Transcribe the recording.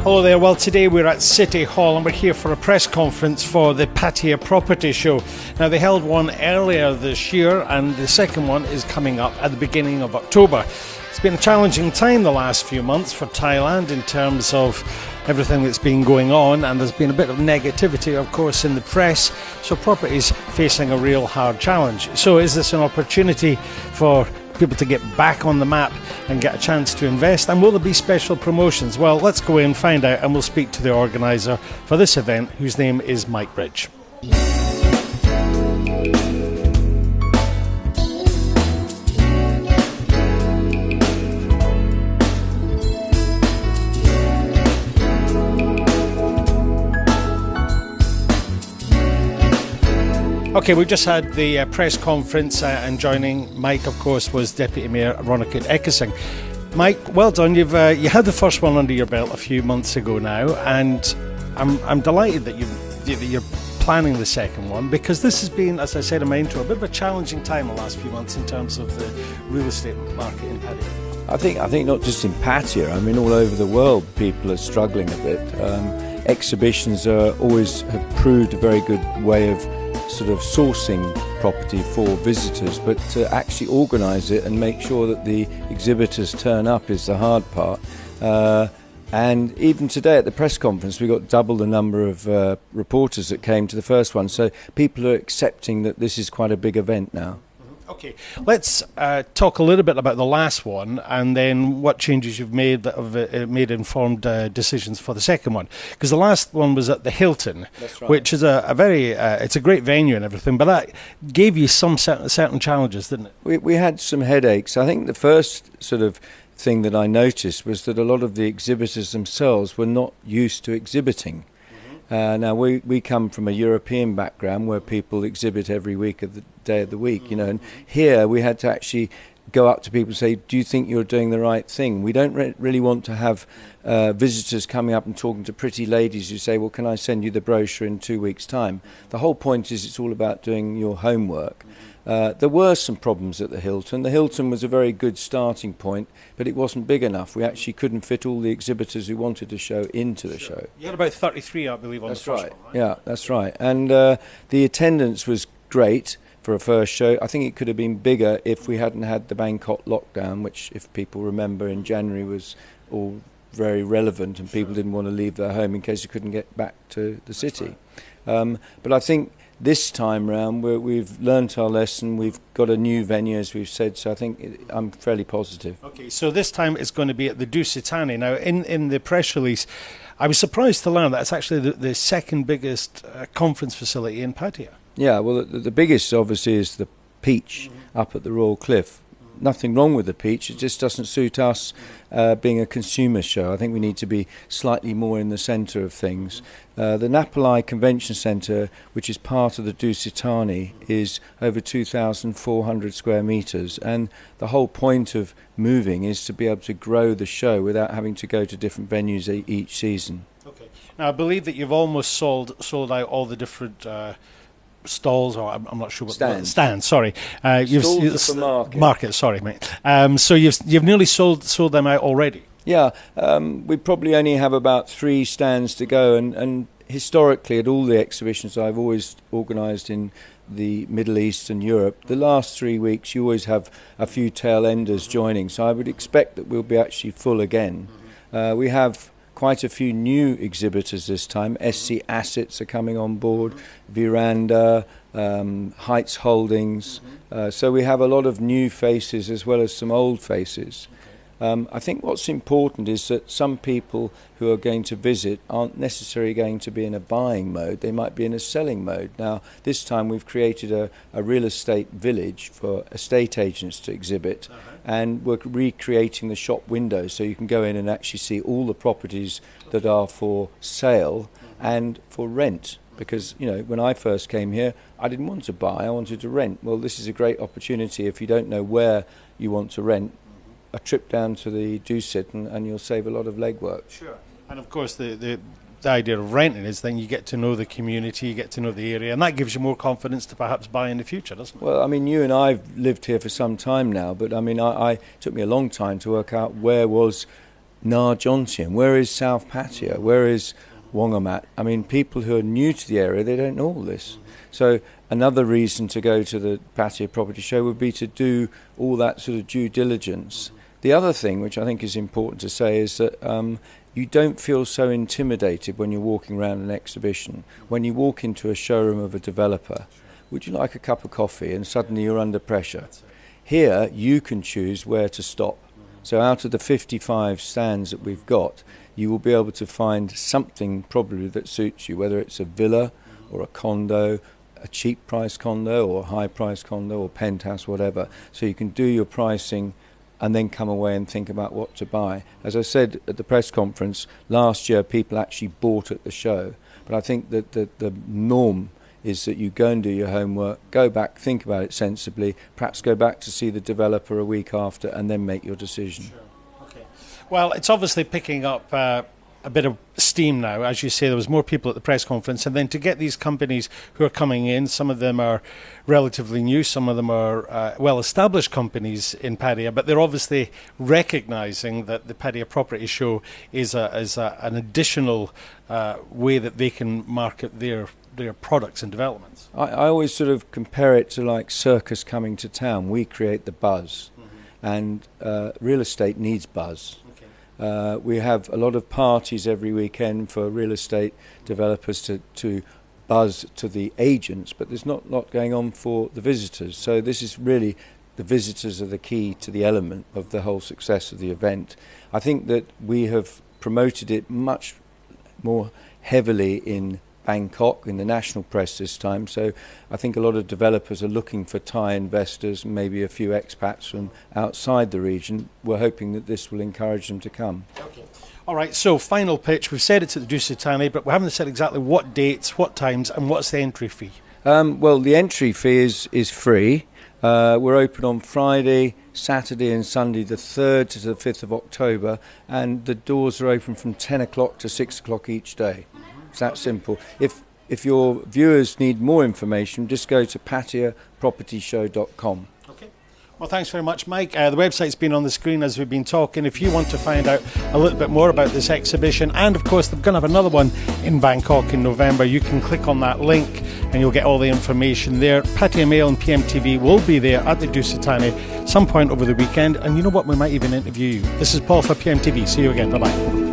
Hello there. Well, today we're at City Hall and we're here for a press conference for the Pattaya Property Show. Now, they held one earlier this year and the second one is coming up at the beginning of October. It's been a challenging time the last few months for Thailand in terms of everything that's been going on, and there's been a bit of negativity, of course, in the press, so property's facing a real hard challenge. So is this an opportunity for people to get back on the map and get a chance to invest? And will there be special promotions? Well, let's go in and find out, and we'll speak to the organiser for this event, whose name is Mike Bridge. Okay, we've just had the press conference and joining Mike, of course, was Deputy Mayor Ronakut Ekasing. Mike, well done. You had the first one under your belt a few months ago now, and I'm delighted that you're planning the second one, because this has been, as I said in my intro, a bit of a challenging time the last few months in terms of the real estate market in Pattaya. I think not just in Pattaya. I mean, all over the world, people are struggling a bit. Exhibitions have proved a very good way of sort of sourcing property for visitors, but to actually organise it and make sure that the exhibitors turn up is the hard part. And even today at the press conference we got double the number of reporters that came to the first one, so people are accepting that this is quite a big event now. Okay, let's talk a little bit about the last one and then what changes you've made that have made informed decisions for the second one. Because the last one was at the Hilton, That's right. which is a very, it's a great venue and everything, but that gave you some certain challenges, didn't it? We had some headaches. I think the first sort of thing that I noticed was that a lot of the exhibitors themselves were not used to exhibiting. Now we come from a European background where people exhibit every week of the day of the week, and here we had to actually go up to people and say, do you think you're doing the right thing? We don't really want to have visitors coming up and talking to pretty ladies who say, well, can I send you the brochure in 2 weeks' time? The whole point is it's all about doing your homework. There were some problems at the Hilton. The Hilton was a very good starting point, but it wasn't big enough. We actually couldn't fit all the exhibitors who wanted to show into the show. You had about 33, I believe, on the first one, right? Yeah, that's right. And the attendance was great for a first show. I think it could have been bigger if we hadn't had the Bangkok lockdown, which, if people remember, in January was all very relevant, and people didn't want to leave their home in case they couldn't get back to the city. But I think this time round we've learnt our lesson. We've got a new venue, as we've said, so I think I'm fairly positive. Okay, so this time it's going to be at the Dusitani. Now, in the press release, I was surprised to learn that it's actually the second biggest conference facility in Pattaya. Yeah, well, the biggest obviously is the Peach up at the Royal Cliff. Nothing wrong with the Peach, it just doesn't suit us being a consumer show. I think we need to be slightly more in the centre of things. The Napalai Convention Centre, which is part of the Dusitani, is over 2,400 square metres, and the whole point of moving is to be able to grow the show without having to go to different venues each season. Okay. Now, I believe that you've almost sold out all the different stalls, or I'm not sure what stands. Sorry, Stalls are for market. Market, sorry, mate. So you've nearly sold them out already. Yeah, we probably only have about 3 stands to go, and historically at all the exhibitions I've always organised in the Middle East and Europe, the last 3 weeks you always have a few tail enders joining, so I would expect that we'll be actually full again. We have quite a few new exhibitors this time. SC Assets are coming on board, Veranda, Heights Holdings. So we have a lot of new faces as well as some old faces. I think what's important is that some people who are going to visit aren't necessarily going to be in a buying mode, they might be in a selling mode. Now, this time we've created a real estate village for estate agents to exhibit, and we're recreating the shop windows so you can go in and actually see all the properties that are for sale and for rent. Because, when I first came here, I didn't want to buy, I wanted to rent. Well, this is a great opportunity if you don't know where you want to rent. A trip down to the Dusit and you'll save a lot of legwork. Sure. And of course the idea of renting is then you get to know the community, you get to know the area, and that gives you more confidence to perhaps buy in the future, doesn't it? Well, I mean, you and I have lived here for some time now, but I mean, it took me a long time to work out where was Narjontian? Where is South Pattaya? Where is Wongamat? I mean, people who are new to the area, they don't know all this. So another reason to go to the Pattaya Property Show would be to do all that sort of due diligence. The other thing, which I think is important to say, is that you don't feel so intimidated when you're walking around an exhibition. When you walk into a showroom of a developer, would you like a cup of coffee? And suddenly you're under pressure. Here, you can choose where to stop. So out of the 55 stands that we've got, you will be able to find something probably that suits you, whether it's a villa or a condo, a cheap price condo or a high price condo or penthouse, whatever. So you can do your pricing and then come away and think about what to buy. As I said at the press conference, last year people actually bought at the show. But I think that the norm is that you go and do your homework, go back, think about it sensibly, perhaps go back to see the developer a week after and then make your decision. Sure. Okay. Well, it's obviously picking up a bit of steam now. As you say, there was more people at the press conference, and then to get these companies who are coming in, some of them are relatively new, some of them are well-established companies in Pattaya, but they're obviously recognising that the Pattaya Property Show is an additional way that they can market their products and developments. I always sort of compare it to like circus coming to town. We create the buzz, and real estate needs buzz. We have a lot of parties every weekend for real estate developers to buzz to the agents, but there's not a lot going on for the visitors. So this is really, the visitors are the key to the element of the whole success of the event. I think that we have promoted it much more heavily in Bangkok, in the national press this time, so I think a lot of developers are looking for Thai investors, maybe a few expats from outside the region. We're hoping that this will encourage them to come. Okay. All right, so final pitch. We've said it's at the Dusitani, but we haven't said exactly what dates, what times, and what's the entry fee? Well, the entry fee is free. We're open on Friday, Saturday and Sunday, the 3rd to the 5th of October, and the doors are open from 10 o'clock to 6 o'clock each day. It's that simple. If your viewers need more information, just go to PattayaPropertyShow.com. Okay. Well, thanks very much, Mike. The website's been on the screen as we've been talking. If you want to find out a little bit more about this exhibition, and of course they're going to have another one in Bangkok in November, you can click on that link and you'll get all the information there. Pattaya Mail and PMTV will be there at the Dusitani some point over the weekend, and you know what, we might even interview you. This is Paul for PMTV. See you again. Bye-bye.